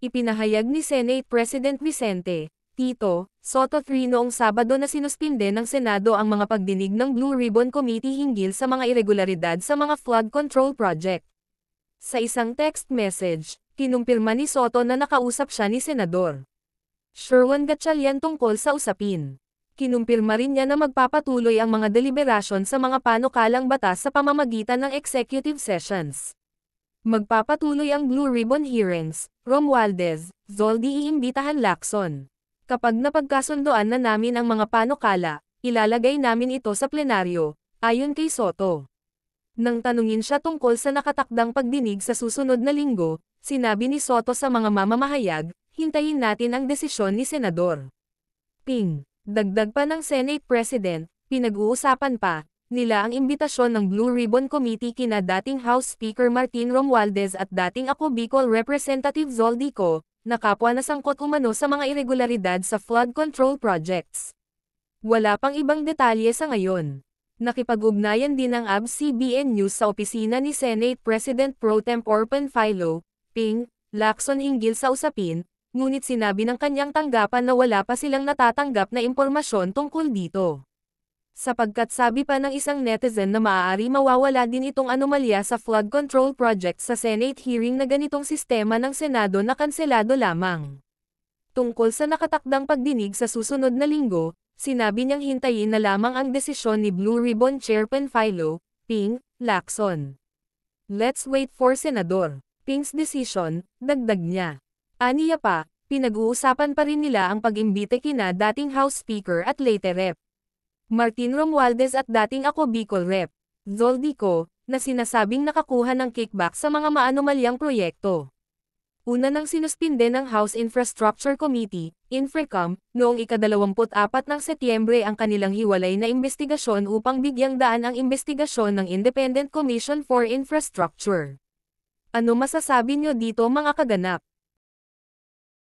Ipinahayag ni Senate President Vicente Tito Soto III noong Sabado na sinuspinde ng Senado ang mga pagdinig ng Blue Ribbon Committee hinggil sa mga irregularidad sa mga flood control project. Sa isang text message, kinumpirma ni Soto na nakausap siya ni Senador Sherwin Gatchalian tungkol sa usapin. Kinumpirma rin niya na magpapatuloy ang mga deliberasyon sa mga panukalang batas sa pamamagitan ng executive sessions. Magpapatuloy ang Blue Ribbon hearings, Romualdez, Zoldi iimbitahan Lacson. Kapag napagkasundoan na namin ang mga panukala, ilalagay namin ito sa plenaryo, ayon kay Soto. Nang tanungin siya tungkol sa nakatakdang pagdinig sa susunod na linggo, sinabi ni Soto sa mga mamamahayag, hintayin natin ang desisyon ni Senador Ping. Dagdag pa ng Senate President, pinag-uusapan pa nila ang imbitasyon ng Blue Ribbon Committee kina dating House Speaker Martin Romualdez at dating Ako Bicol Representative Zoldi Co, na kapwa na sangkot umano sa mga irregularidad sa flood control projects. Wala pang ibang detalye sa ngayon. Nakipag-ugnayan din ang ABS-CBN News sa opisina ni Senate President Pro Tempore Panfilo, Ping, Lacson hinggil sa usapin, ngunit sinabi ng kanyang tanggapan na wala pa silang natatanggap na impormasyon tungkol dito. Sapagkat sabi pa ng isang netizen na maaari mawawala din itong anomalya sa flood control project sa Senate hearing na ganitong sistema ng Senado na kanselado lamang. Tungkol sa nakatakdang pagdinig sa susunod na linggo, sinabi niyang hintayin na lamang ang desisyon ni Blue Ribbon Chair Panfilo, Ping, Lacson. Let's wait for Senador Ping's decision, dagdag niya. Aniya pa, pinag-uusapan pa rin nila ang pag-imbite kina dating House Speaker at Leyte Rep. Martin Romualdez at dating Ako Bicol Rep. Zoldi Co, na sinasabing nakakuha ng kickback sa mga maanomalyang proyekto. Una nang sinuspinde ng House Infrastructure Committee, Infracom, noong ika-24 ng Setyembre ang kanilang hiwalay na imbestigasyon upang bigyang daan ang imbestigasyon ng Independent Commission for Infrastructure. Ano masasabi niyo dito mga kaganap?